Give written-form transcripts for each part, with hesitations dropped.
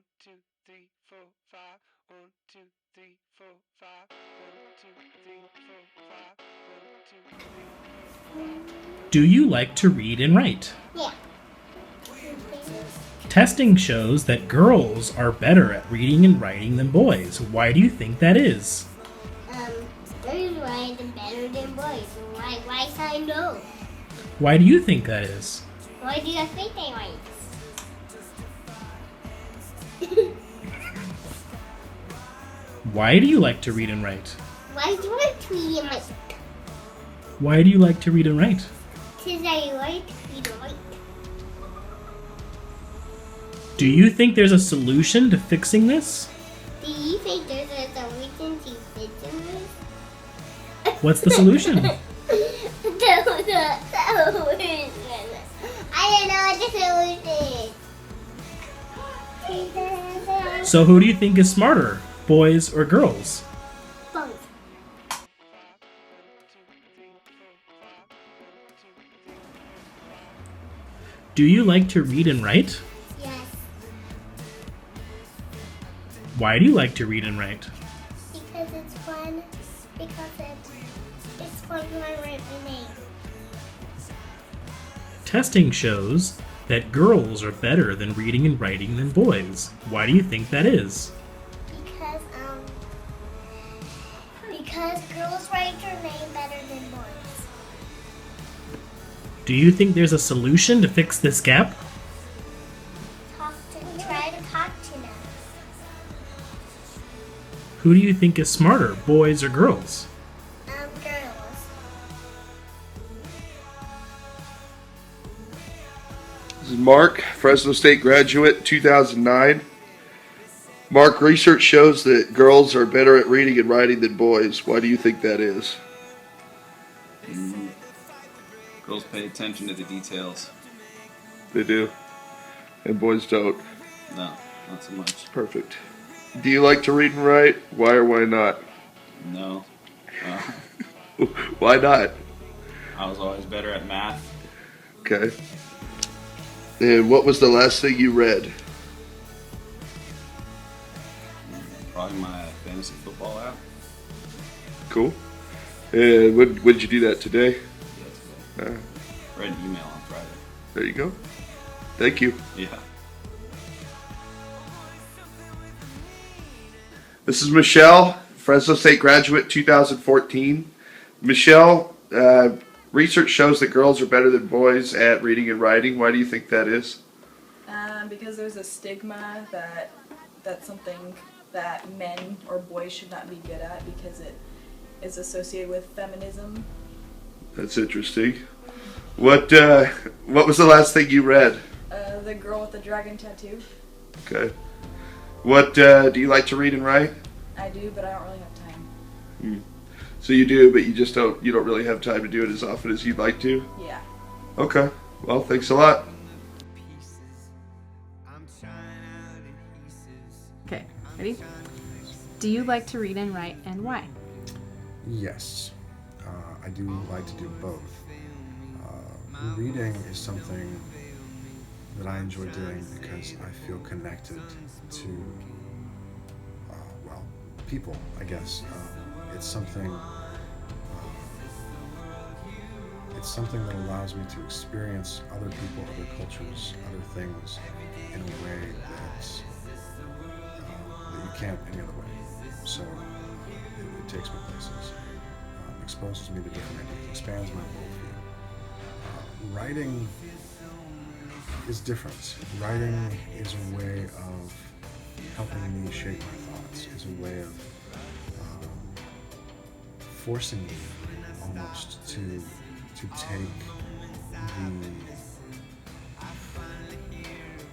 1, 2, 3, 4, 5. 1, 2, 3, 4, 5. 1, 2, 3, 4, 5. 1, 2, 3. Do you like to read and write? Yeah. Testing shows that girls are better at reading and writing than boys. Why do you think that is? Girls write better than boys. Why say no? Why do you think that is? Why do you think they write? Why do you like to read and write? Why do I tweet in my... Why do you like to read and write? Because I like to write. Do you think there's a solution to fixing this? Do you think there's a solution to fixing this? What's the solution? I don't know what the solution is. So who do you think is smarter, boys or girls? Both. Do you like to read and write? Yes. Why do you like to read and write? Because it's fun. Because it's fun when I write my name. Testing shows that girls are better than reading and writing than boys. Why do you think that is? Because girls write their name better than boys. Do you think there's a solution to fix this gap? Try to talk to them. Who do you think is smarter, boys or girls? Girls. This is Mark, Fresno State graduate, 2009. Mark, research shows that girls are better at reading and writing than boys. Why do you think that is? Girls pay attention to the details. They do. And boys don't. No, not so much. Perfect. Do you like to read and write? Why or why not? No. Why not? I was always better at math. Okay. And what was the last thing you read? Probably my fantasy football app. Cool. And when did you do that today? Yeah, today. Read an email on Friday. There you go. Thank you. Yeah. This is Michelle, Fresno State graduate, 2014. Michelle, research shows that girls are better than boys at reading and writing. Why do you think that is? Because there's a stigma that that's something that men or boys should not be good at because it is associated with feminism. That's interesting. What was the last thing you read? The girl with the dragon tattoo. Okay. What do you like to read and write? I do, but I don't really have time. So you do, but you don't really have time to do it as often as you'd like to? Yeah. Okay. Well, thanks a lot. Okay, ready? Do you like to read and write, and why? Yes, I do like to do both. Reading is something that I enjoy doing because I feel connected to, people, I guess. It's something that allows me to experience other people, other cultures, other things in a way that you can't any other way. So it takes me places, exposes me to different ideas, expands my worldview. Writing is different. Writing is a way of helping me shape my thoughts, is a way of forcing me almost to take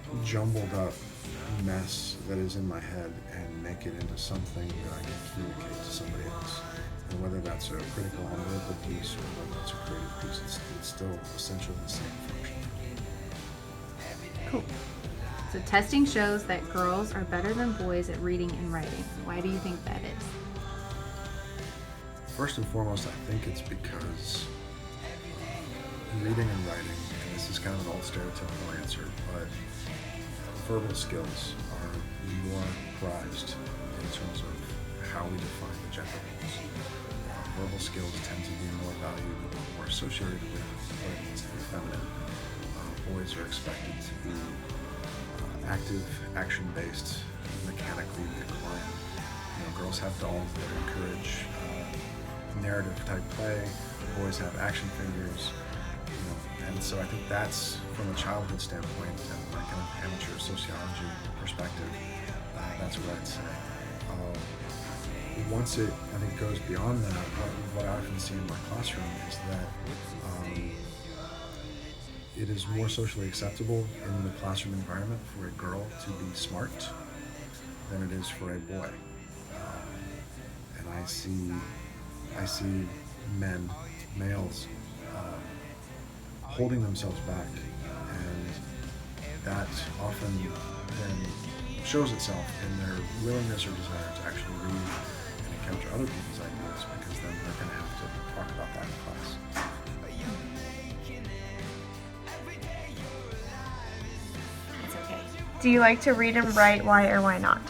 the jumbled up mess that is in my head and make it into something that I can communicate to somebody else. And whether that's a critical analytical piece or whether it's a creative piece, it's still essentially the same function. Cool. So testing shows that girls are better than boys at reading and writing. Why do you think that is? First and foremost, I think it's because reading and writing, and this is kind of an old stereotypical answer, but verbal skills are more prized in terms of how we define the gender roles. Verbal skills tend to be more valued or associated with what it means to be feminine. Boys are expected to be active, action-based, mechanically inclined. Girls have dolls that encourage narrative-type play. Boys have action figures. And so I think that's, from a childhood standpoint and like kind of amateur sociology perspective, that's what I'd say. Once it, I think, goes beyond that, what I often see in my classroom is that it is more socially acceptable in the classroom environment for a girl to be smart than it is for a boy. And I see males, holding themselves back, and that often then shows itself in their willingness or desire to actually read and encounter other people's ideas, because then they're going to have to talk about that in class. It's okay. Do you like to read and write? Why or why not?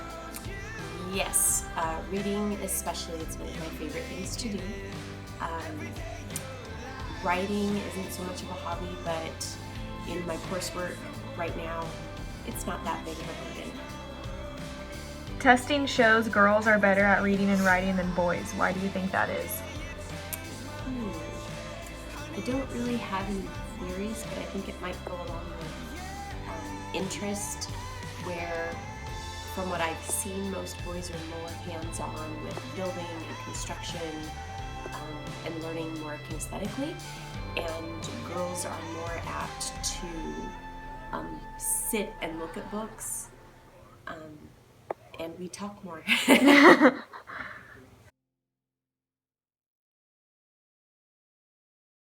Yes, reading especially, it's one of my favorite things to do. Writing isn't so much of a hobby, but in my coursework right now, it's not that big of a burden. Testing shows girls are better at reading and writing than boys. Why do you think that is? I don't really have any theories, but I think it might go along with interest, where from what I've seen, most boys are more hands-on with building and construction and learning more kinesthetically, and girls are more apt to sit and look at books, and we talk more.